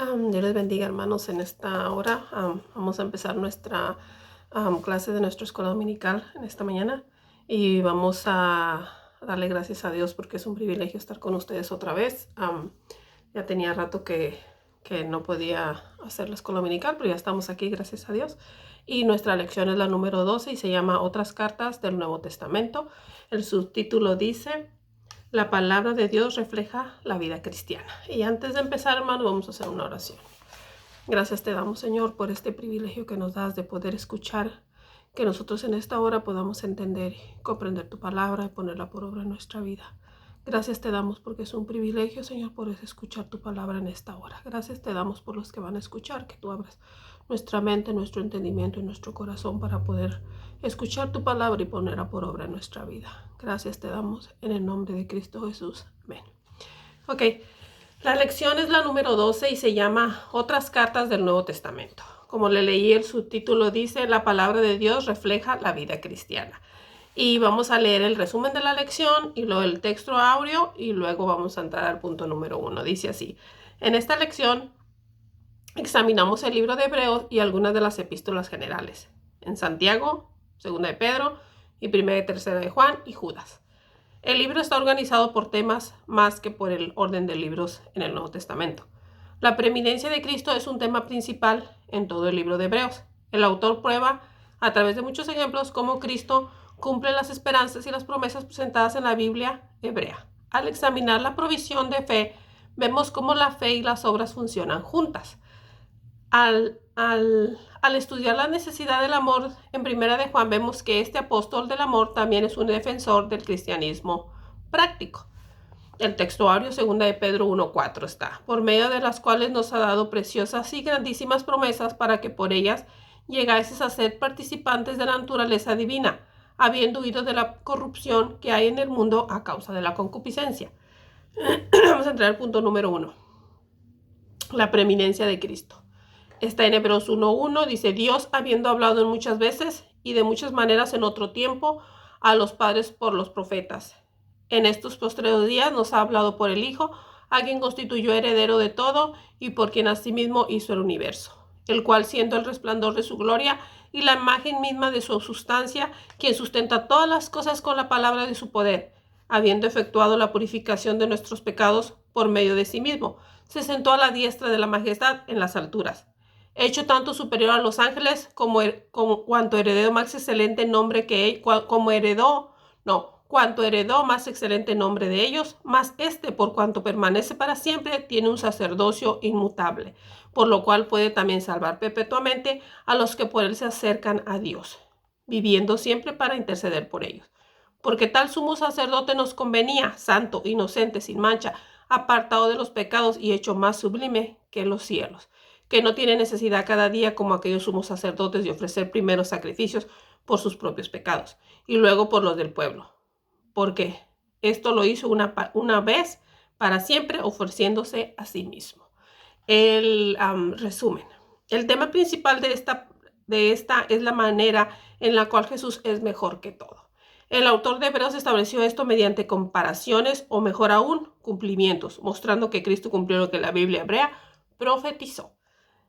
Dios les bendiga, hermanos. En esta hora vamos a empezar nuestra clase de nuestra escuela dominical en esta mañana y vamos a darle gracias a Dios porque es un privilegio estar con ustedes otra vez. Ya tenía rato que no podía hacer la escuela dominical, pero ya estamos aquí, gracias a Dios. Y nuestra lección es la número 12 y se llama Otras cartas del Nuevo Testamento. El subtítulo dice: la palabra de Dios refleja la vida cristiana. Y antes de empezar, hermano, vamos a hacer una oración. Gracias te damos, Señor, por este privilegio que nos das de poder escuchar, que nosotros en esta hora podamos entender y comprender tu palabra y ponerla por obra en nuestra vida. Gracias te damos porque es un privilegio, Señor, por escuchar tu palabra en esta hora. Gracias te damos por los que van a escuchar, que tú abras nuestra mente, nuestro entendimiento y nuestro corazón para poder escuchar tu palabra y ponerla por obra en nuestra vida. Gracias te damos en el nombre de Cristo Jesús. Amén. Ok, la lección es la número 12 y se llama Otras cartas del Nuevo Testamento. Como le leí, el subtítulo dice: la palabra de Dios refleja la vida cristiana. Y vamos a leer el resumen de la lección y luego el texto áureo y luego vamos a entrar al punto número 1. Dice así: en esta lección examinamos el libro de Hebreos y algunas de las epístolas generales. En Santiago, Segunda de Pedro y Primera y Tercera de Juan y Judas. El libro está organizado por temas más que por el orden de libros en el Nuevo Testamento. La preeminencia de Cristo es un tema principal en todo el libro de Hebreos. El autor prueba a través de muchos ejemplos cómo Cristo cumple las esperanzas y las promesas presentadas en la Biblia hebrea. Al examinar la provisión de fe, vemos cómo la fe y las obras funcionan juntas. Al estudiar la necesidad del amor en Primera de Juan, vemos que este apóstol del amor también es un defensor del cristianismo práctico. El textuario Segunda de Pedro 1:4 está: por medio de las cuales nos ha dado preciosas y grandísimas promesas para que por ellas llegases a ser participantes de la naturaleza divina, habiendo huido de la corrupción que hay en el mundo a causa de la concupiscencia. Vamos a entrar al punto número 1. La preeminencia de Cristo. Está en Hebreos 1:1, dice: Dios, habiendo hablado en muchas veces y de muchas maneras en otro tiempo a los padres por los profetas, en estos postreros días nos ha hablado por el Hijo, a quien constituyó heredero de todo y por quien asimismo hizo el universo, el cual, siendo el resplandor de su gloria y la imagen misma de su sustancia, quien sustenta todas las cosas con la palabra de su poder, habiendo efectuado la purificación de nuestros pecados por medio de sí mismo, se sentó a la diestra de la majestad en las alturas, hecho tanto superior a los ángeles como cuanto heredó más excelente nombre que él, cuanto heredó más excelente nombre de ellos, mas por cuanto permanece para siempre, tiene un sacerdocio inmutable, por lo cual puede también salvar perpetuamente a los que por él se acercan a Dios, viviendo siempre para interceder por ellos. Porque tal sumo sacerdote nos convenía, santo, inocente, sin mancha, apartado de los pecados y hecho más sublime que los cielos, que no tiene necesidad cada día como aquellos sumos sacerdotes de ofrecer primero sacrificios por sus propios pecados y luego por los del pueblo, porque esto lo hizo una vez para siempre, ofreciéndose a sí mismo. El resumen. El tema principal de esta es la manera en la cual Jesús es mejor que todo. El autor de Hebreos estableció esto mediante comparaciones o, mejor aún, cumplimientos, mostrando que Cristo cumplió lo que la Biblia hebrea profetizó.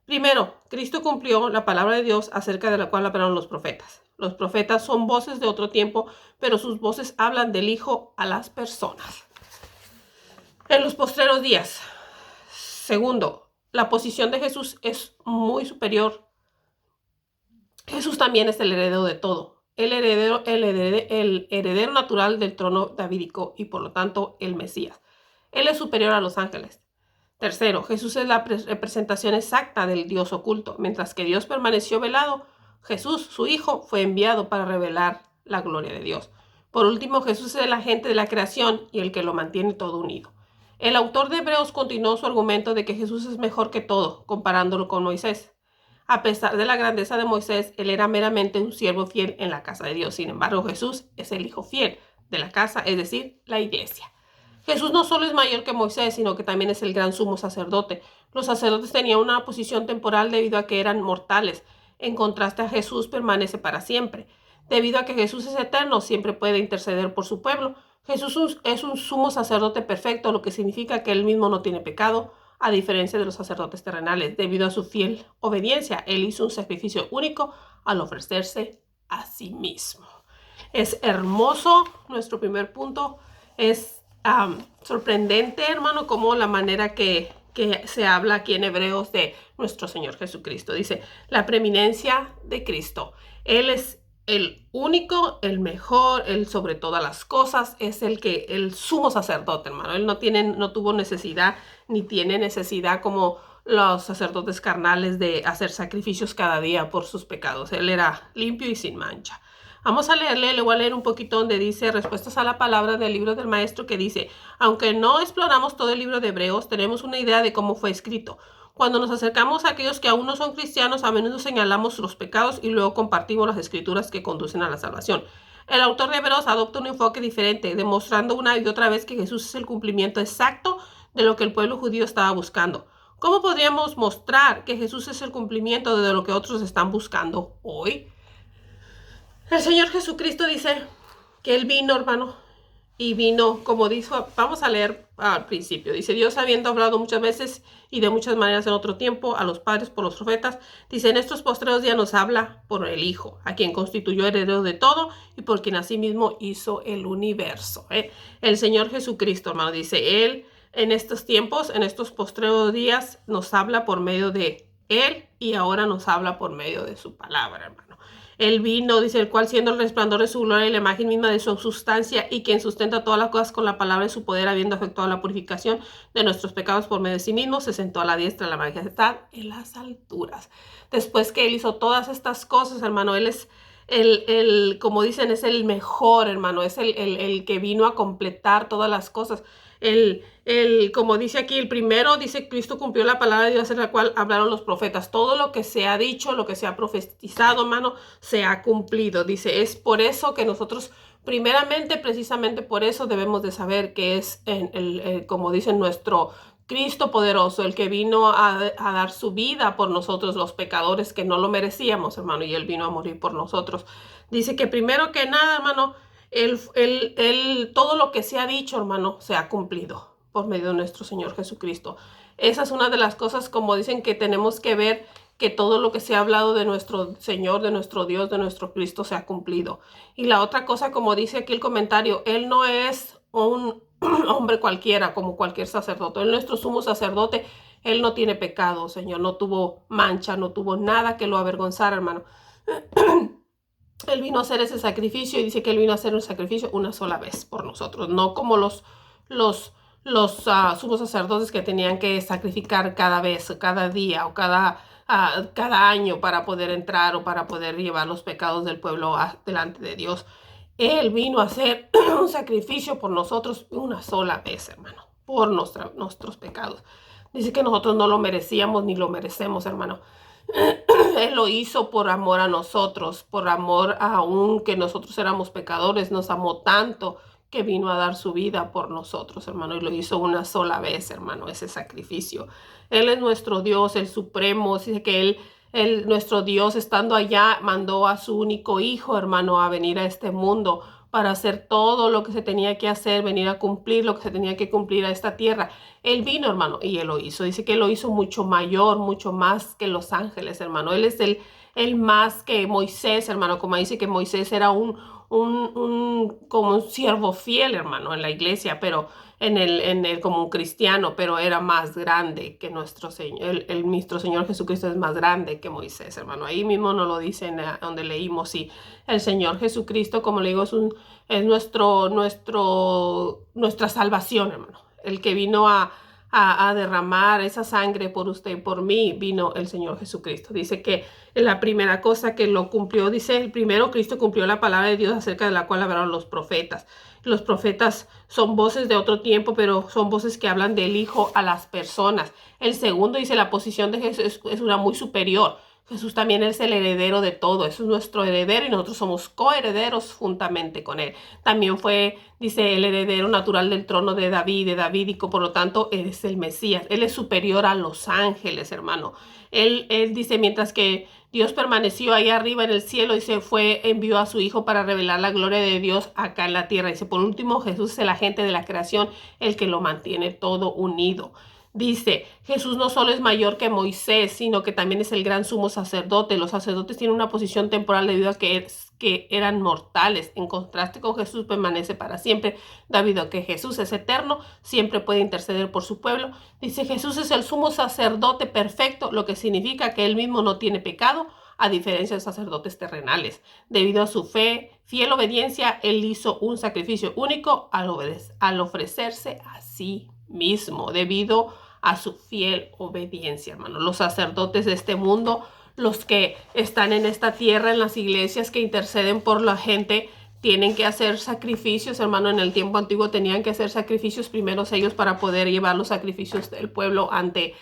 Primero, Cristo cumplió la palabra de Dios acerca de la cual hablaron los profetas. Los profetas son voces de otro tiempo, pero sus voces hablan del Hijo a las personas. En los postreros días. Segundo, la posición de Jesús es muy superior. Jesús también es el heredero de todo. El heredero natural del trono davídico y por lo tanto el Mesías. Él es superior a los ángeles. Tercero, Jesús es la representación exacta del Dios oculto. Mientras que Dios permaneció velado, Jesús, su Hijo, fue enviado para revelar la gloria de Dios. Por último, Jesús es el agente de la creación y el que lo mantiene todo unido. El autor de Hebreos continuó su argumento de que Jesús es mejor que todo, comparándolo con Moisés. A pesar de la grandeza de Moisés, él era meramente un siervo fiel en la casa de Dios. Sin embargo, Jesús es el Hijo fiel de la casa, es decir, la iglesia. Jesús no solo es mayor que Moisés, sino que también es el gran sumo sacerdote. Los sacerdotes tenían una posición temporal debido a que eran mortales. En contraste a Jesús, permanece para siempre. Debido a que Jesús es eterno, siempre puede interceder por su pueblo. Jesús es un sumo sacerdote perfecto, lo que significa que él mismo no tiene pecado, a diferencia de los sacerdotes terrenales. Debido a su fiel obediencia, él hizo un sacrificio único al ofrecerse a sí mismo. Es hermoso. Nuestro primer punto es sorprendente, hermano, como la manera que se habla aquí en Hebreos de nuestro Señor Jesucristo. Dice, la preeminencia de Cristo. Él es el único, el mejor, el sobre todas las cosas, es el sumo sacerdote, hermano. Él no tuvo necesidad, ni tiene necesidad como los sacerdotes carnales de hacer sacrificios cada día por sus pecados. Él era limpio y sin mancha. Vamos a leerle, le voy a leer un poquito donde dice respuestas a la palabra del libro del maestro, que dice, aunque no exploramos todo el libro de Hebreos, tenemos una idea de cómo fue escrito. Cuando nos acercamos a aquellos que aún no son cristianos, a menudo señalamos los pecados y luego compartimos las escrituras que conducen a la salvación. El autor de Hebreos adopta un enfoque diferente, demostrando una y otra vez que Jesús es el cumplimiento exacto de lo que el pueblo judío estaba buscando. ¿Cómo podríamos mostrar que Jesús es el cumplimiento de lo que otros están buscando hoy? El Señor Jesucristo dice que Él vino, hermano, y vino, como dijo, vamos a leer al principio. Dice, Dios habiendo hablado muchas veces y de muchas maneras en otro tiempo a los padres por los profetas, dice, en estos postreros días nos habla por el Hijo, a quien constituyó heredero de todo y por quien asimismo hizo el universo. El Señor Jesucristo, hermano, dice, Él en estos tiempos, en estos postreros días, nos habla por medio de Él y ahora nos habla por medio de su palabra, hermano. Él vino, dice, el cual siendo el resplandor de su gloria y la imagen misma de su sustancia y quien sustenta todas las cosas con la palabra de su poder, habiendo efectuado la purificación de nuestros pecados por medio de sí mismo, se sentó a la diestra de la majestad en las alturas. Después que Él hizo todas estas cosas, hermano, Él es como dicen, es el mejor, hermano, es el que vino a completar todas las cosas. Como dice aquí, el primero, dice, Cristo cumplió la palabra de Dios en la cual hablaron los profetas. Todo lo que se ha dicho, lo que se ha profetizado, hermano, se ha cumplido. Dice, es por eso que nosotros, primeramente, precisamente por eso debemos de saber que es, como dicen, nuestro Cristo poderoso, el que vino a dar su vida por nosotros, los pecadores que no lo merecíamos, hermano, y Él vino a morir por nosotros. Dice que primero que nada, hermano, todo lo que se ha dicho, hermano, se ha cumplido por medio de nuestro Señor Jesucristo. Esa es una de las cosas, como dicen, que tenemos que ver, que todo lo que se ha hablado de nuestro Señor, de nuestro Dios, de nuestro Cristo, se ha cumplido. Y la otra cosa, como dice aquí el comentario, Él no es un hombre cualquiera, como cualquier sacerdote. Él es nuestro sumo sacerdote. Él no tiene pecado, Señor. No tuvo mancha, no tuvo nada que lo avergonzara, hermano. Él vino a hacer ese sacrificio y dice que Él vino a hacer un sacrificio una sola vez por nosotros, no como los sumos sacerdotes que tenían que sacrificar cada vez, cada día o cada año para poder entrar o para poder llevar los pecados del pueblo delante de Dios. Él vino a hacer un sacrificio por nosotros una sola vez, hermano, por nuestros pecados. Dice que nosotros no lo merecíamos ni lo merecemos, hermano. Él lo hizo por amor a nosotros, por amor aunque nosotros éramos pecadores, nos amó tanto que vino a dar su vida por nosotros, hermano, y lo hizo una sola vez, hermano, ese sacrificio. Él es nuestro Dios, el supremo, dice que nuestro Dios, estando allá, mandó a su único hijo, hermano, a venir a este mundo para hacer todo lo que se tenía que hacer, venir a cumplir lo que se tenía que cumplir a esta tierra. Él vino, hermano, y Él lo hizo. Dice que Él lo hizo mucho mayor, mucho más que los ángeles, hermano. Él es el más que Moisés, hermano, como dice que Moisés era como un siervo fiel, hermano, en la iglesia, pero como un cristiano, pero era más grande que nuestro Señor. Nuestro Señor Jesucristo es más grande que Moisés, hermano. Ahí mismo nos lo dicen donde leímos. Y el Señor Jesucristo, como le digo, es nuestra salvación, hermano. El que vino a derramar esa sangre por usted y por mí, vino el Señor Jesucristo. Dice que la primera cosa que lo cumplió, dice, el primero Cristo cumplió la palabra de Dios acerca de la cual hablaron los profetas. Los profetas son voces de otro tiempo, pero son voces que hablan del Hijo a las personas. El segundo, dice, la posición de Jesús es una muy superior. Jesús también es el heredero de todo. Eso es nuestro heredero y nosotros somos coherederos juntamente con Él. También fue, dice, el heredero natural del trono de David y por lo tanto Él es el Mesías. Él es superior a los ángeles, hermano. Él dice, mientras que Dios permaneció ahí arriba en el cielo, dice, envió a su Hijo para revelar la gloria de Dios acá en la tierra. Dice, por último, Jesús es el agente de la creación, el que lo mantiene todo unido. Dice, Jesús no solo es mayor que Moisés, sino que también es el gran sumo sacerdote. Los sacerdotes tienen una posición temporal debido a que eran mortales. En contraste con Jesús permanece para siempre, debido a que Jesús es eterno, siempre puede interceder por su pueblo. Dice, Jesús es el sumo sacerdote perfecto, lo que significa que él mismo no tiene pecado, a diferencia de sacerdotes terrenales. Debido a su fe, fiel obediencia, él hizo un sacrificio único al ofrecerse a sí mismo, debido a su fiel obediencia, hermano. Los sacerdotes de este mundo, los que están en esta tierra, en las iglesias que interceden por la gente, tienen que hacer sacrificios, hermano. En el tiempo antiguo tenían que hacer sacrificios primero ellos para poder llevar los sacrificios del pueblo ante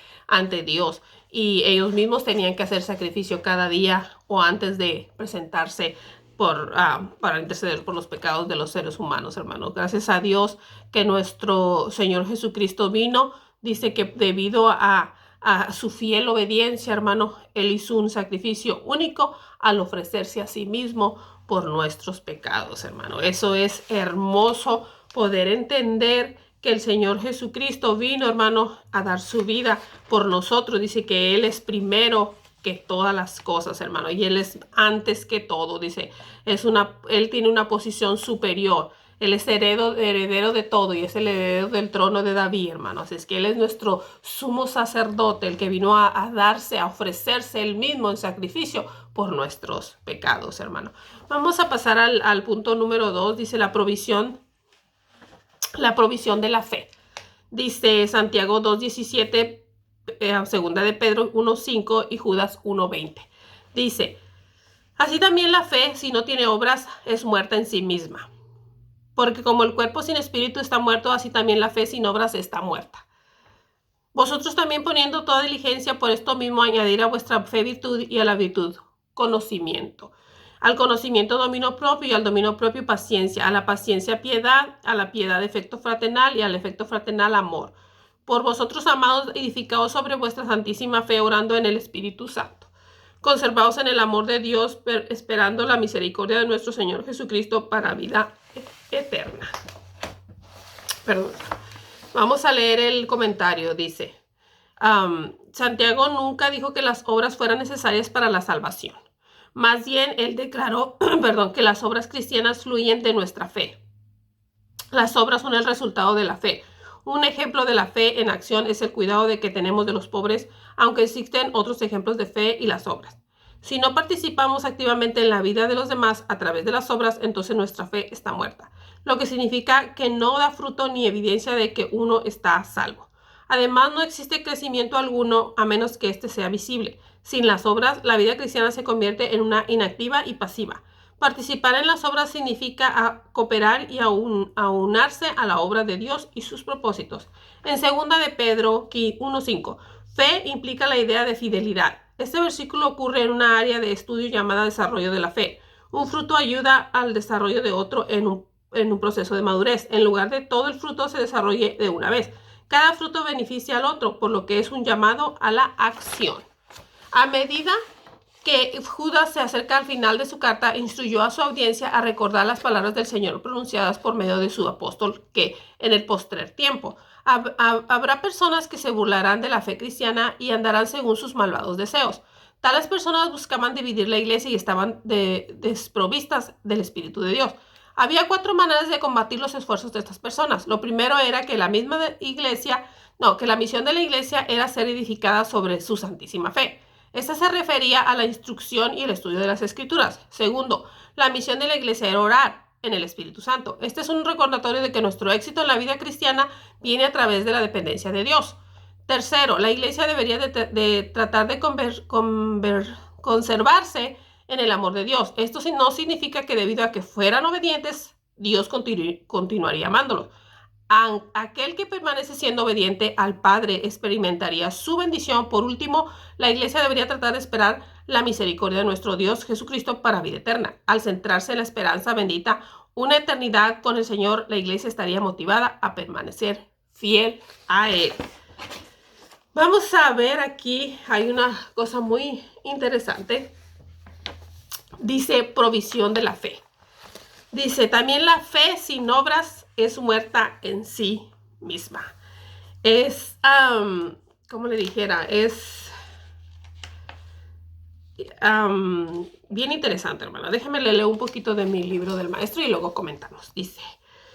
Dios. Y ellos mismos tenían que hacer sacrificio cada día o antes de presentarse para interceder por los pecados de los seres humanos, hermano. Gracias a Dios que nuestro Señor Jesucristo vino. Dice que debido a su fiel obediencia, hermano, él hizo un sacrificio único al ofrecerse a sí mismo por nuestros pecados, hermano. Eso es hermoso poder entender que el Señor Jesucristo vino, hermano, a dar su vida por nosotros. Dice que Él es primero que todas las cosas, hermano, y Él es antes que todo. Dice, Él tiene una posición superior. Él es heredero de todo y es el heredero del trono de David, hermano. Así es que Él es nuestro sumo sacerdote, el que vino a darse, a ofrecerse Él mismo en sacrificio por nuestros pecados, hermano. Vamos a pasar al punto número 2. Dice la provisión de la fe. Dice Santiago 2:17, segunda de Pedro 1:5 y Judas 1:20. Dice, así también la fe, si no tiene obras, es muerta en sí misma. Porque como el cuerpo sin espíritu está muerto, así también la fe sin obras está muerta. Vosotros también poniendo toda diligencia por esto mismo, añadir a vuestra fe virtud y a la virtud conocimiento. Al conocimiento dominio propio y al dominio propio paciencia. A la paciencia piedad, a la piedad efecto fraternal y al efecto fraternal amor. Por vosotros, amados, edificaos sobre vuestra santísima fe, orando en el Espíritu Santo. Conservaos en el amor de Dios, esperando la misericordia de nuestro Señor Jesucristo para vida eterna. Perdón. Vamos a leer el comentario. Dice, Santiago nunca dijo que las obras fueran necesarias para la salvación. Más bien, él declaró, que las obras cristianas fluyen de nuestra fe. Las obras son el resultado de la fe. Un ejemplo de la fe en acción es el cuidado que tenemos de los pobres, aunque existen otros ejemplos de fe y las obras. Si no participamos activamente en la vida de los demás a través de las obras, entonces nuestra fe está muerta, lo que significa que no da fruto ni evidencia de que uno está a salvo. Además, no existe crecimiento alguno a menos que éste sea visible. Sin las obras, la vida cristiana se convierte en una inactiva y pasiva. Participar en las obras significa cooperar y aunarse a la obra de Dios y sus propósitos. En 2 de Pedro 1:5, fe implica la idea de fidelidad. Este versículo ocurre en una área de estudio llamada desarrollo de la fe. Un fruto ayuda al desarrollo de otro en un proceso de madurez. En lugar de todo el fruto se desarrolle de una vez. Cada fruto beneficia al otro, por lo que es un llamado a la acción. A medida que Judas se acerca al final de su carta, instruyó a su audiencia a recordar las palabras del Señor pronunciadas por medio de su apóstol, que en el postrer tiempo habrá personas que se burlarán de la fe cristiana y andarán según sus malvados deseos. Tales personas buscaban dividir la iglesia y estaban desprovistas del Espíritu de Dios. Había 4 maneras de combatir los esfuerzos de estas personas. Lo primero era que la misión de la iglesia era ser edificada sobre su santísima fe. Esta se refería a la instrucción y el estudio de las Escrituras. Segundo, la misión de la iglesia era orar en el Espíritu Santo. Este es un recordatorio de que nuestro éxito en la vida cristiana viene a través de la dependencia de Dios. Tercero, la iglesia debería de tratar de conservarse en el amor de Dios. Esto no significa que debido a que fueran obedientes, Dios continuaría amándolos. Aquel que permanece siendo obediente al Padre experimentaría su bendición. Por último, la iglesia debería tratar de esperar la misericordia de nuestro Dios Jesucristo para vida eterna. Al centrarse en la esperanza bendita, una eternidad con el Señor, la iglesia estaría motivada a permanecer fiel a Él. Vamos a ver aquí, hay una cosa muy interesante. Dice provisión de la fe. Dice, también la fe sin obras es muerta en sí misma. Es, como le dijera, es bien interesante, hermana. Déjeme leer un poquito de mi libro del maestro y luego comentamos. Dice,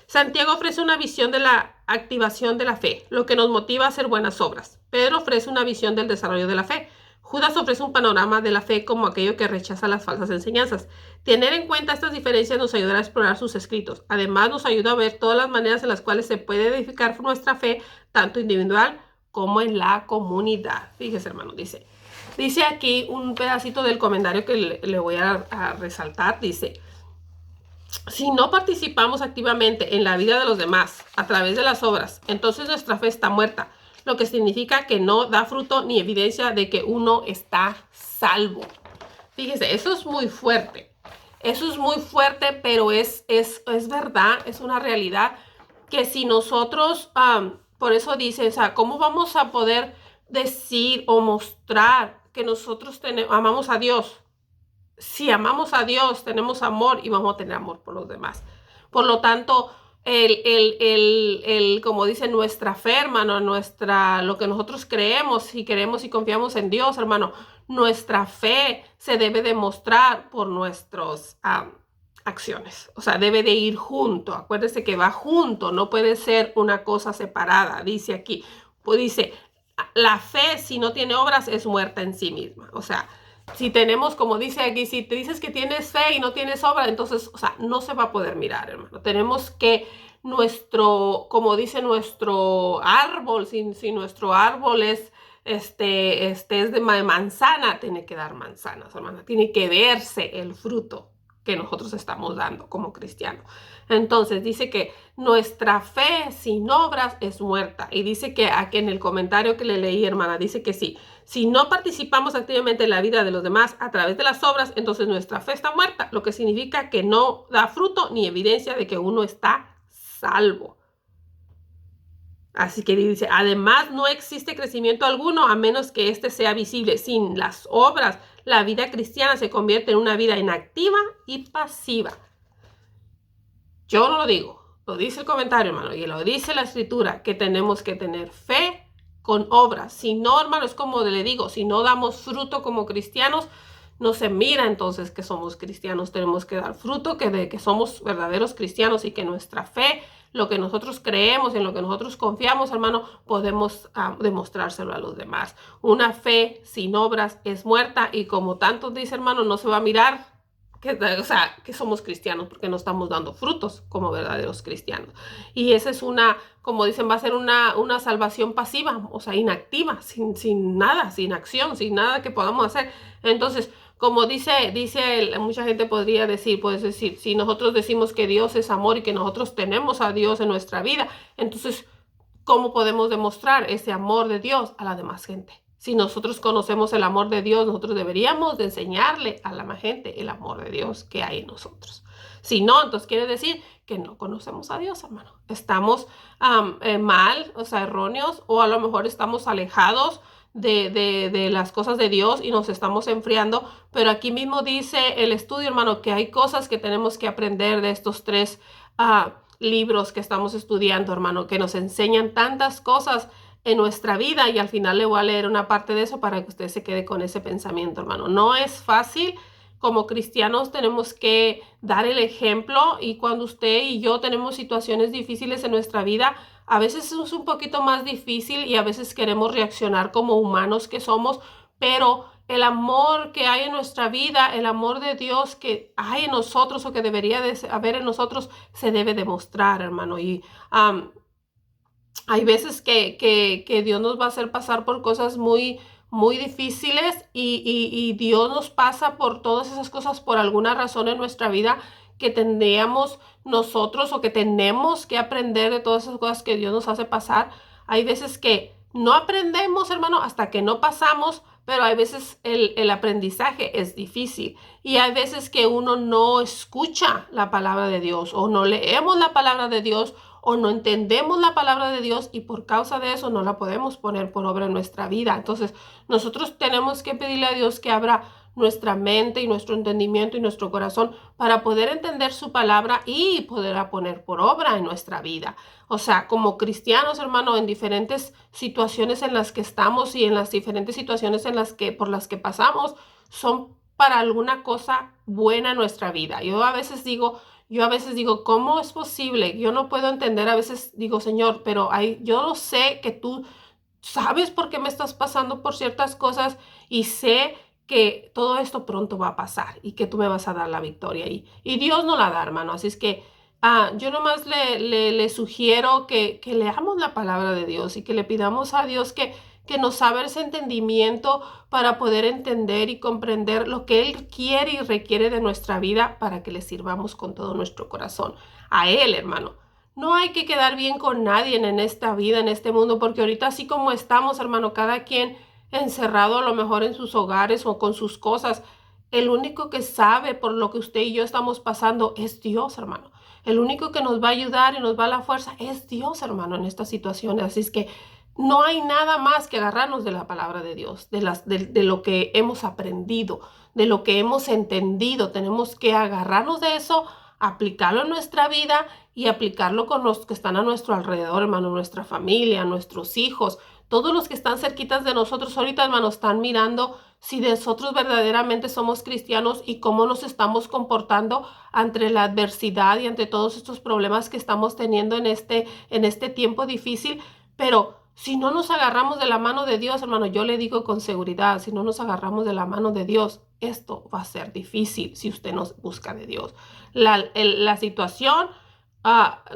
Santiago ofrece una visión de la activación de la fe, lo que nos motiva a hacer buenas obras. Pedro ofrece una visión del desarrollo de la fe. Judas ofrece un panorama de la fe como aquello que rechaza las falsas enseñanzas. Tener en cuenta estas diferencias nos ayudará a explorar sus escritos. Además, nos ayuda a ver todas las maneras en las cuales se puede edificar nuestra fe, tanto individual como en la comunidad. Fíjese, hermano, dice aquí un pedacito del comentario que le voy a resaltar. Dice, si no participamos activamente en la vida de los demás a través de las obras, entonces nuestra fe está muerta, lo que significa que no da fruto ni evidencia de que uno está salvo. Fíjese, eso es muy fuerte. Eso es muy fuerte, pero es verdad, es una realidad que si nosotros, por eso dice, o sea, ¿cómo vamos a poder decir o mostrar que nosotros amamos a Dios? Si amamos a Dios, tenemos amor y vamos a tener amor por los demás. Por lo tanto, como dice, nuestra fe, hermano, lo que nosotros creemos y queremos y confiamos en Dios, hermano, nuestra fe se debe demostrar por nuestras acciones. O sea, debe de ir junto. Acuérdese que va junto, no puede ser una cosa separada. Dice aquí, pues dice, la fe si no tiene obras es muerta en sí misma. O sea, si tenemos, como dice aquí, si te dices que tienes fe y no tienes obra, entonces, o sea, no se va a poder mirar, hermano. Tenemos que como dice nuestro árbol, si nuestro árbol es de manzana, tiene que dar manzanas, hermana. Tiene que verse el fruto que nosotros estamos dando como cristianos. Entonces dice que nuestra fe sin obras es muerta. Y dice que aquí en el comentario que le leí, hermana, dice que sí. Si no participamos activamente en la vida de los demás a través de las obras, entonces nuestra fe está muerta, lo que significa que no da fruto ni evidencia de que uno está salvo. Así que dice, además no existe crecimiento alguno a menos que éste sea visible. Sin las obras, la vida cristiana se convierte en una vida inactiva y pasiva. Yo no lo digo, lo dice el comentario, hermano, y lo dice la escritura, que tenemos que tener fe con obras. Si no, hermano, es como le digo, si no damos fruto como cristianos, no se mira entonces que somos cristianos. Tenemos que dar fruto de que somos verdaderos cristianos y que nuestra fe, lo que nosotros creemos, en lo que nosotros confiamos, hermano, podemos demostrárselo a los demás. Una fe sin obras es muerta y como tanto dice, hermano, no se va a mirar que somos cristianos porque no estamos dando frutos como verdaderos cristianos. Y esa es como dicen, va a ser una salvación pasiva, o sea, inactiva, sin nada, sin acción, sin nada que podamos hacer. Entonces, como dice mucha gente podría decir, puedes decir, si nosotros decimos que Dios es amor y que nosotros tenemos a Dios en nuestra vida, entonces, ¿cómo podemos demostrar ese amor de Dios a la demás gente? Si nosotros conocemos el amor de Dios, nosotros deberíamos de enseñarle a la más gente el amor de Dios que hay en nosotros. Si no, entonces quiere decir que no conocemos a Dios, hermano. Estamos mal, o sea, erróneos, o a lo mejor estamos alejados de las cosas de Dios y nos estamos enfriando. Pero aquí mismo dice el estudio, hermano, que hay cosas que tenemos que aprender de estos tres libros que estamos estudiando, hermano, que nos enseñan tantas cosas en nuestra vida y al final le voy a leer una parte de eso para que usted se quede con ese pensamiento, hermano. No es fácil. Como cristianos tenemos que dar el ejemplo y cuando usted y yo tenemos situaciones difíciles en nuestra vida, a veces es un poquito más difícil y a veces queremos reaccionar como humanos que somos, pero el amor que hay en nuestra vida, el amor de Dios que hay en nosotros o que debería de haber en nosotros, se debe demostrar, hermano. Y hay veces que Dios nos va a hacer pasar por cosas muy, muy difíciles y Dios nos pasa por todas esas cosas por alguna razón en nuestra vida que tendríamos nosotros o que tenemos que aprender de todas esas cosas que Dios nos hace pasar. Hay veces que no aprendemos, hermano, hasta que no pasamos, pero hay veces el aprendizaje es difícil y hay veces que uno no escucha la palabra de Dios o no leemos la palabra de Dios o no entendemos la palabra de Dios y por causa de eso no la podemos poner por obra en nuestra vida. Entonces, nosotros tenemos que pedirle a Dios que abra nuestra mente y nuestro entendimiento y nuestro corazón para poder entender su palabra y poderla poner por obra en nuestra vida. O sea, como cristianos, hermano, en diferentes situaciones en las que estamos y en las diferentes situaciones por las que pasamos, son para alguna cosa buena en nuestra vida. Yo a veces digo, ¿cómo es posible? Yo no puedo entender, a veces digo, Señor, pero yo lo sé que tú sabes por qué me estás pasando por ciertas cosas y sé que todo esto pronto va a pasar y que tú me vas a dar la victoria y Dios no la da, hermano. Así es que yo nomás le sugiero que leamos la palabra de Dios y que le pidamos a Dios que nos abra ese entendimiento para poder entender y comprender lo que Él quiere y requiere de nuestra vida para que le sirvamos con todo nuestro corazón. A Él, hermano. No hay que quedar bien con nadie en esta vida, en este mundo, porque ahorita así como estamos, hermano, cada quien encerrado a lo mejor en sus hogares o con sus cosas, el único que sabe por lo que usted y yo estamos pasando es Dios, hermano. El único que nos va a ayudar y nos va a la fuerza es Dios, hermano, en estas situaciones. Así es que no hay nada más que agarrarnos de la palabra de Dios, de lo que hemos aprendido, de lo que hemos entendido. Tenemos que agarrarnos de eso, aplicarlo en nuestra vida y aplicarlo con los que están a nuestro alrededor, hermano, nuestra familia, nuestros hijos, todos los que están cerquitas de nosotros ahorita, hermano, están mirando si nosotros verdaderamente somos cristianos y cómo nos estamos comportando ante la adversidad y ante todos estos problemas que estamos teniendo en este tiempo difícil. Pero si no nos agarramos de la mano de Dios, hermano, yo le digo con seguridad, si no nos agarramos de la mano de Dios, esto va a ser difícil si usted nos busca de Dios. La situación,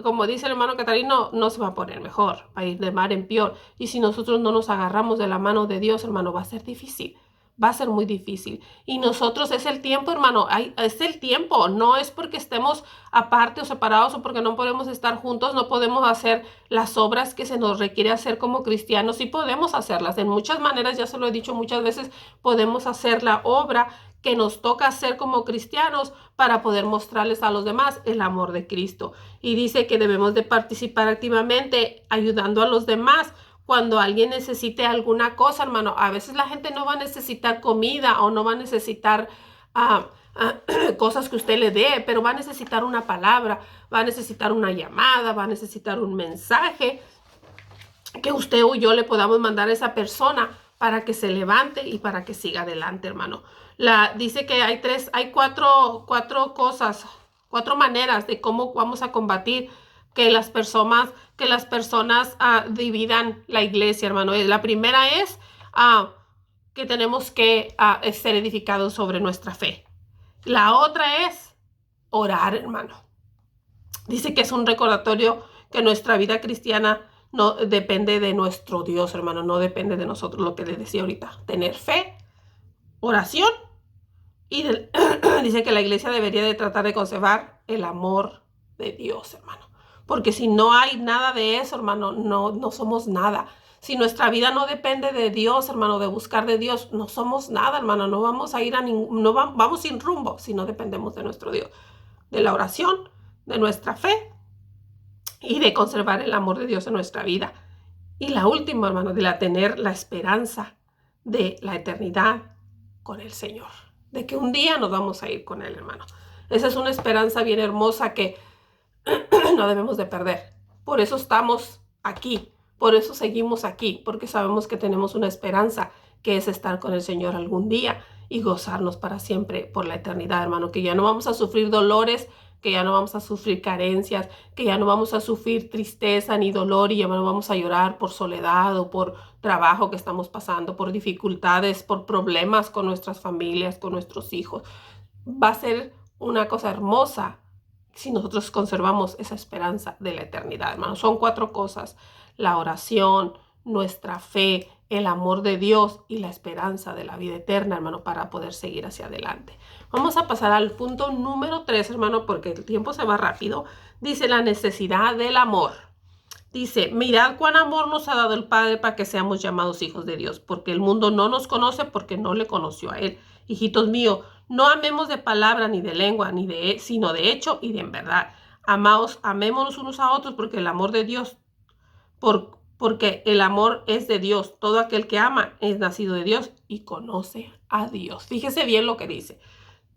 como dice el hermano Catarino, no se va a poner mejor, va a ir de mal en peor. Y si nosotros no nos agarramos de la mano de Dios, hermano, va a ser difícil. Va a ser muy difícil. Y nosotros es el tiempo, hermano, es el tiempo. No es porque estemos aparte o separados o porque no podemos estar juntos, no podemos hacer las obras que se nos requiere hacer como cristianos. Sí podemos hacerlas. En muchas maneras, ya se lo he dicho muchas veces, podemos hacer la obra que nos toca hacer como cristianos para poder mostrarles a los demás el amor de Cristo. Y dice que debemos de participar activamente ayudando a los demás cuando alguien necesite alguna cosa, hermano. A veces la gente no va a necesitar comida o no va a necesitar cosas que usted le dé, pero va a necesitar una palabra, va a necesitar una llamada, va a necesitar un mensaje que usted o yo le podamos mandar a esa persona para que se levante y para que siga adelante, hermano. Dice que hay cuatro cosas, cuatro maneras de cómo vamos a combatir que las personas dividan la iglesia, hermano. La primera es que tenemos que ser edificados sobre nuestra fe. La otra es orar, hermano. Dice que es un recordatorio que nuestra vida cristiana no depende de nuestro Dios, hermano, no depende de nosotros, lo que les decía ahorita. Tener fe, oración y dice que la iglesia debería de tratar de conservar el amor de Dios, hermano. Porque si no hay nada de eso, hermano, no somos nada. Si nuestra vida no depende de Dios, hermano, de buscar de Dios, no somos nada, hermano. No vamos a ir vamos sin rumbo si no dependemos de nuestro Dios. De la oración, de nuestra fe y de conservar el amor de Dios en nuestra vida. Y la última, hermano, de tener la esperanza de la eternidad con el Señor, de que un día nos vamos a ir con Él, hermano. Esa es una esperanza bien hermosa que no debemos de perder. Por eso estamos aquí, por eso seguimos aquí, porque sabemos que tenemos una esperanza que es estar con el Señor algún día y gozarnos para siempre por la eternidad, hermano, que ya no vamos a sufrir dolores, que ya no vamos a sufrir carencias, que ya no vamos a sufrir tristeza ni dolor y ya no vamos a llorar por soledad o por trabajo que estamos pasando, por dificultades, por problemas con nuestras familias, con nuestros hijos. Va a ser una cosa hermosa si nosotros conservamos esa esperanza de la eternidad, hermano. Son cuatro cosas: la oración, nuestra fe, el amor de Dios y la esperanza de la vida eterna, hermano, para poder seguir hacia adelante. Vamos a pasar al punto número 3, hermano, porque el tiempo se va rápido. Dice la necesidad del amor. Dice, mirad cuán amor nos ha dado el Padre para que seamos llamados hijos de Dios, porque el mundo no nos conoce porque no le conoció a Él. Hijitos míos, no amemos de palabra ni de lengua, sino de hecho y de en verdad. Amémonos unos a otros porque el amor de Dios, porque el amor es de Dios. Todo aquel que ama es nacido de Dios y conoce a Dios. Fíjese bien lo que dice.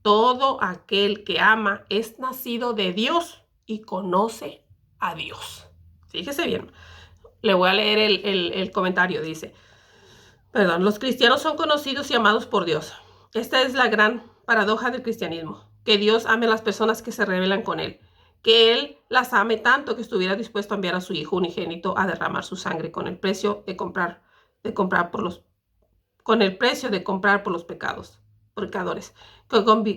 Todo aquel que ama es nacido de Dios y conoce a Dios. Fíjese bien. Le voy a leer el comentario. Dice, perdón, los cristianos son conocidos y amados por Dios. Esta es la gran paradoja del cristianismo, que Dios ame a las personas que se rebelan con Él, que Él las ame tanto que estuviera dispuesto a enviar a su Hijo unigénito a derramar su sangre con el precio de comprar por los pecadores,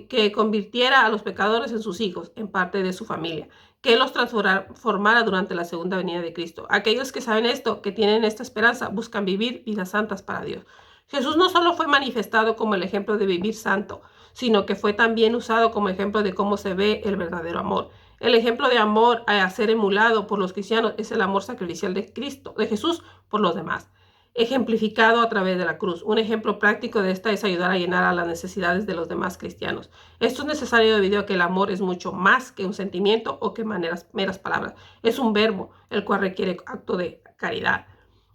que convirtiera a los pecadores en sus hijos, en parte de su familia, que los transformara durante la segunda venida de Cristo. Aquellos que saben esto, que tienen esta esperanza, buscan vivir vidas santas para Dios. Jesús no solo fue manifestado como el ejemplo de vivir santo, sino que fue también usado como ejemplo de cómo se ve el verdadero amor. El ejemplo de amor a ser emulado por los cristianos es el amor sacrificial de Cristo, de Jesús por los demás, ejemplificado a través de la cruz. Un ejemplo práctico de esta es ayudar a llenar a las necesidades de los demás cristianos. Esto es necesario debido a que el amor es mucho más que un sentimiento o que meras palabras. Es un verbo, el cual requiere acto de caridad.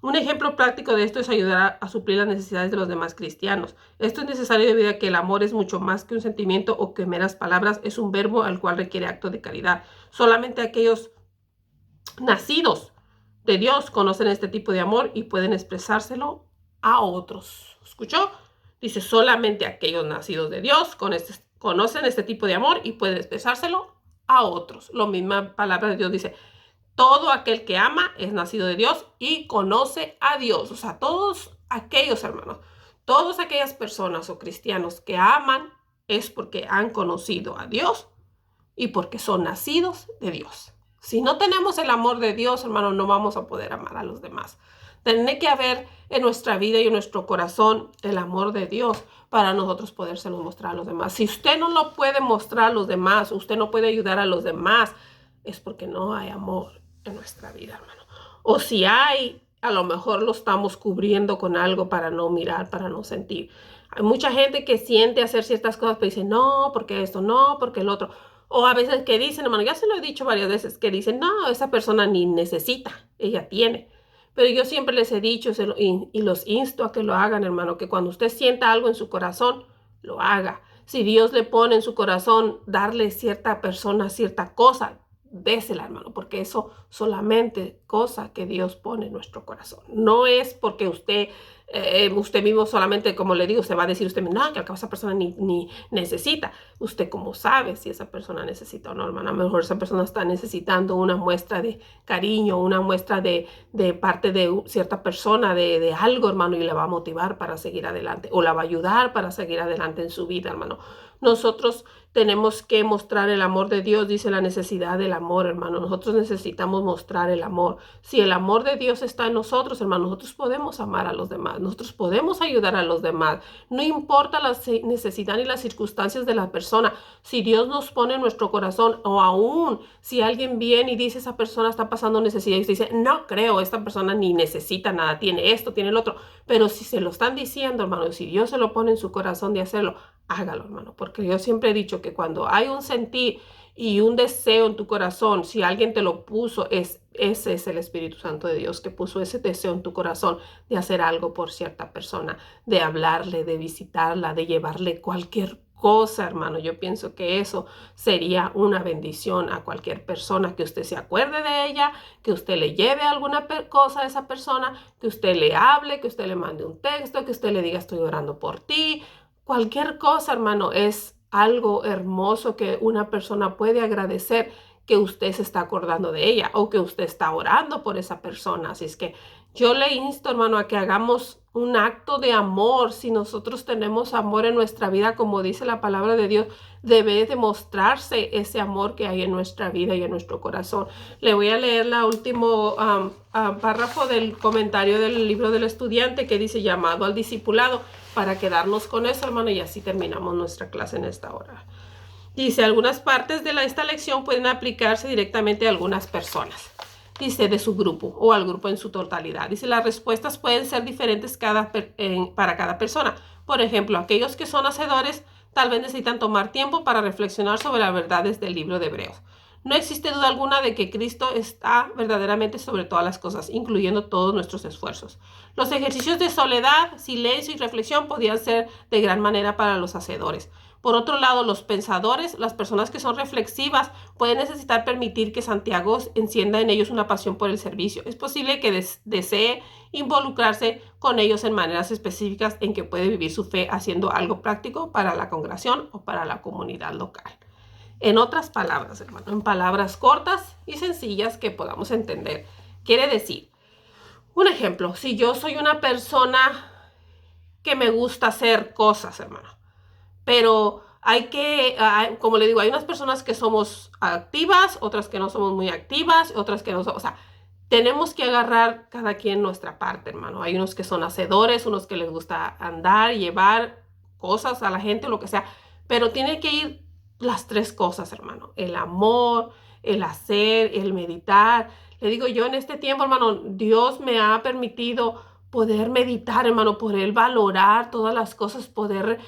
Un ejemplo práctico de esto es ayudar a suplir las necesidades de los demás cristianos. Esto es necesario debido a que el amor es mucho más que un sentimiento o que meras palabras. Es un verbo al cual requiere acto de caridad. Solamente aquellos nacidos de Dios conocen este tipo de amor y pueden expresárselo a otros. ¿Escuchó? Dice, solamente aquellos nacidos de Dios conocen este tipo de amor y pueden expresárselo a otros. La misma palabra de Dios dice, todo aquel que ama es nacido de Dios y conoce a Dios. O sea, todos aquellos hermanos, todas aquellas personas o cristianos que aman es porque han conocido a Dios y porque son nacidos de Dios. Si no tenemos el amor de Dios, hermano, no vamos a poder amar a los demás. Tiene que haber en nuestra vida y en nuestro corazón el amor de Dios para nosotros podérselo mostrar a los demás. Si usted no lo puede mostrar a los demás, usted no puede ayudar a los demás, es porque no hay amor en nuestra vida, hermano. O si hay, a lo mejor lo estamos cubriendo con algo para no mirar, para no sentir. Hay mucha gente que siente hacer ciertas cosas, pero dice, no, porque esto, no, porque el otro. O a veces que dicen, hermano, ya se lo he dicho varias veces, que dicen, no, esa persona ni necesita, ella tiene. Pero yo siempre les he dicho y los insto a que lo hagan, hermano, que cuando usted sienta algo en su corazón, lo haga. Si Dios le pone en su corazón darle a cierta persona cierta cosa, désela, hermano, porque eso solamente cosa que Dios pone en nuestro corazón. No es porque usted mismo solamente, como le digo, se va a decir usted, no, que esa persona ni necesita. Usted como sabe si esa persona necesita o no, hermano. A lo mejor esa persona está necesitando una muestra de cariño, una muestra de parte de cierta persona, de algo, hermano, y le va a motivar para seguir adelante o la va a ayudar para seguir adelante en su vida, hermano. Nosotros tenemos que mostrar el amor de Dios, dice la necesidad del amor, hermano. Nosotros necesitamos mostrar el amor. Si el amor de Dios está en nosotros, hermano, nosotros podemos amar a los demás, nosotros podemos ayudar a los demás. No importa la necesidad ni las circunstancias de la persona. Si Dios nos pone en nuestro corazón, o aún si alguien viene y dice esa persona está pasando necesidad y usted dice, no creo, esta persona ni necesita nada, tiene esto, tiene el otro. Pero si se lo están diciendo, hermano, si Dios se lo pone en su corazón de hacerlo, hágalo, hermano, porque yo siempre he dicho que cuando hay un sentir y un deseo en tu corazón, si alguien te lo puso, ese es el Espíritu Santo de Dios que puso ese deseo en tu corazón de hacer algo por cierta persona, de hablarle, de visitarla, de llevarle cualquier cosa, hermano. Yo pienso que eso sería una bendición a cualquier persona, que usted se acuerde de ella, que usted le lleve alguna cosa a esa persona, que usted le hable, que usted le mande un texto, que usted le diga estoy orando por ti. Cualquier cosa, hermano, es algo hermoso que una persona puede agradecer que usted se está acordando de ella o que usted está orando por esa persona. Así es que yo le insto, hermano, a que hagamos un acto de amor. Si nosotros tenemos amor en nuestra vida, como dice la palabra de Dios, debe demostrarse ese amor que hay en nuestra vida y en nuestro corazón. Le voy a leer el último párrafo del comentario del libro del estudiante que dice llamado al discipulado, para quedarnos con eso, hermano, y así terminamos nuestra clase en esta hora. Dice, algunas partes de esta lección pueden aplicarse directamente a algunas personas. Dice, de su grupo o al grupo en su totalidad. Dice, las respuestas pueden ser diferentes para cada persona. Por ejemplo, aquellos que son hacedores tal vez necesitan tomar tiempo para reflexionar sobre las verdades del libro de Hebreos. No existe duda alguna de que Cristo está verdaderamente sobre todas las cosas, incluyendo todos nuestros esfuerzos. Los ejercicios de soledad, silencio y reflexión podían ser de gran manera para los hacedores. Por otro lado, los pensadores, las personas que son reflexivas, pueden necesitar permitir que Santiago encienda en ellos una pasión por el servicio. Es posible que desee involucrarse con ellos en maneras específicas en que puede vivir su fe haciendo algo práctico para la congregación o para la comunidad local. En otras palabras, hermano, en palabras cortas y sencillas que podamos entender, quiere decir, un ejemplo, si yo soy una persona que me gusta hacer cosas, hermano, pero como le digo, hay unas personas que somos activas, otras que no somos muy activas, otras que no somos, o sea, tenemos que agarrar cada quien nuestra parte, hermano. Hay unos que son hacedores, unos que les gusta andar, llevar cosas a la gente, lo que sea, pero tiene que ir las tres cosas, hermano. El amor, el hacer, el meditar. Le digo yo, en este tiempo, hermano, Dios me ha permitido poder meditar, hermano, poder valorar todas las cosas, poder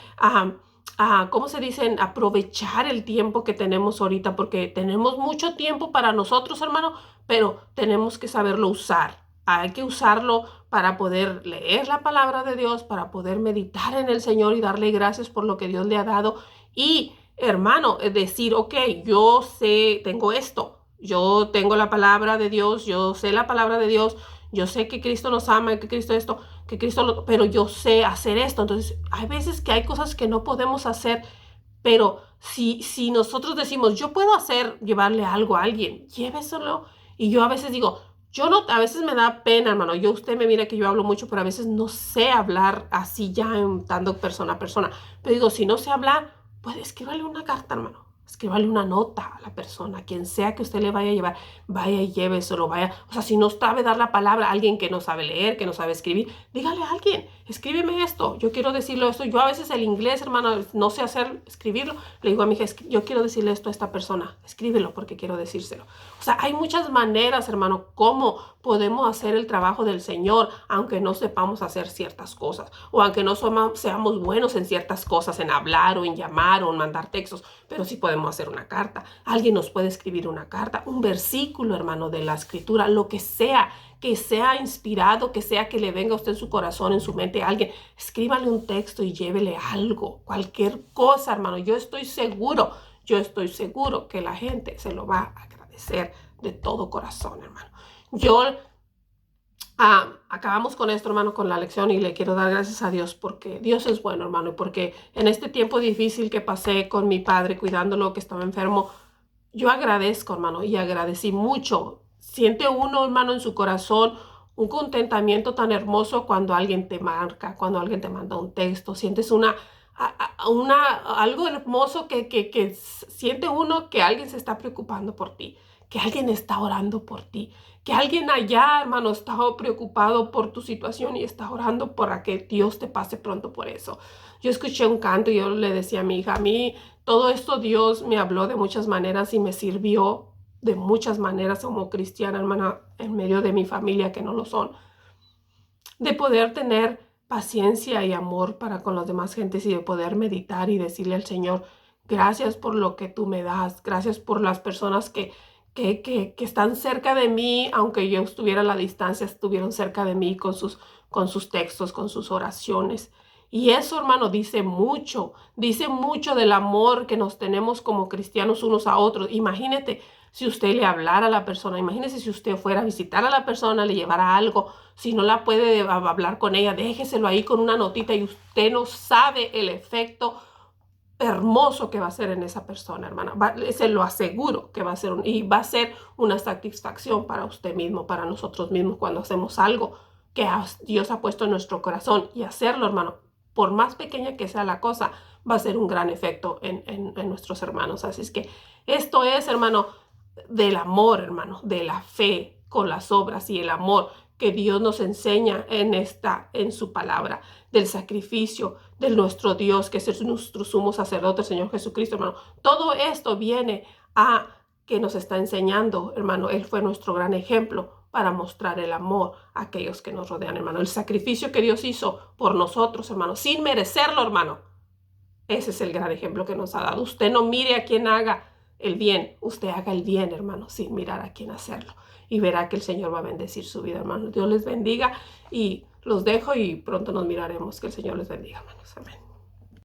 ¿cómo se dicen? Aprovechar el tiempo que tenemos ahorita, porque tenemos mucho tiempo para nosotros, hermano, pero tenemos que saberlo usar. Hay que usarlo para poder leer la palabra de Dios, para poder meditar en el Señor y darle gracias por lo que Dios le ha dado. Y, hermano, decir, ok, yo sé, tengo esto, yo tengo la palabra de Dios, yo sé la palabra de Dios, yo sé que Cristo nos ama, que Cristo esto, pero yo sé hacer esto. Entonces, hay veces que hay cosas que no podemos hacer, pero si nosotros decimos, yo puedo llevarle algo a alguien, lléveselo. Y yo a veces digo, yo no, a veces me da pena, hermano. Usted me mira que yo hablo mucho, pero a veces no sé hablar así ya, dando persona a persona. Pero digo, si no sé hablar, pues escríbale una carta, hermano. Escríbale una nota a la persona, quien sea que usted le vaya a llevar, vaya y lléveselo, vaya. O sea, si no sabe dar la palabra a alguien que no sabe leer, que no sabe escribir, dígale a alguien, escríbeme esto, yo quiero decirle esto. Yo a veces el inglés, hermano, no sé escribirlo. Le digo a mi hija, yo quiero decirle esto a esta persona, escríbelo porque quiero decírselo. O sea, hay muchas maneras, hermano, cómo podemos hacer el trabajo del Señor, aunque no sepamos hacer ciertas cosas, o aunque no seamos buenos en ciertas cosas, en hablar o en llamar o en mandar textos, pero sí podemos hacer una carta. Alguien nos puede escribir una carta, un versículo, hermano, de la escritura, lo que sea inspirado, que sea que le venga a usted en su corazón, en su mente a alguien, escríbale un texto y llévele algo, cualquier cosa, hermano. Yo estoy seguro que la gente se lo va a agradecer de todo corazón, hermano. Acabamos con esto, hermano, con la lección, y le quiero dar gracias a Dios porque Dios es bueno, hermano, y porque en este tiempo difícil que pasé con mi padre cuidándolo, que estaba enfermo, yo agradezco, hermano, y agradecí mucho. Siente uno, hermano, en su corazón un contentamiento tan hermoso cuando alguien te marca, cuando alguien te manda un texto. Sientes algo hermoso que siente uno que alguien se está preocupando por ti, que alguien está orando por ti, que alguien allá, hermano, está preocupado por tu situación y está orando para que Dios te pase pronto por eso. Yo escuché un canto y yo le decía a mi hija, a mí todo esto Dios me habló de muchas maneras y me sirvió de muchas maneras como cristiana, hermana, en medio de mi familia que no lo son, de poder tener paciencia y amor para con las demás gentes y de poder meditar y decirle al Señor, gracias por lo que tú me das, gracias por las personas que están cerca de mí, aunque yo estuviera a la distancia, estuvieron cerca de mí con sus textos, con sus oraciones. Y eso, hermano, dice mucho del amor que nos tenemos como cristianos unos a otros. Imagínate si usted le hablara a la persona, imagínese si usted fuera a visitar a la persona, le llevara algo, si no la puede hablar con ella, déjeselo ahí con una notita y usted no sabe el efecto hermoso que va a ser en esa persona, hermana. Se lo aseguro que va a ser y va a ser una satisfacción para usted mismo, para nosotros mismos cuando hacemos algo que Dios ha puesto en nuestro corazón, y hacerlo, hermano, por más pequeña que sea la cosa, va a ser un gran efecto en nuestros hermanos. Así es que esto es, hermano, del amor, hermano, de la fe con las obras y el amor que Dios nos enseña en su palabra, del sacrificio de nuestro Dios, que es nuestro sumo sacerdote, el Señor Jesucristo, hermano. Todo esto viene a que nos está enseñando, hermano. Él fue nuestro gran ejemplo para mostrar el amor a aquellos que nos rodean, hermano. El sacrificio que Dios hizo por nosotros, hermano, sin merecerlo, hermano. Ese es el gran ejemplo que nos ha dado. Usted no mire a quien haga el bien. Usted haga el bien, hermano, sin mirar a quién hacerlo. Y verá que el Señor va a bendecir su vida, hermano. Dios les bendiga y los dejo y pronto nos miraremos. Que el Señor les bendiga, hermanos. Amén.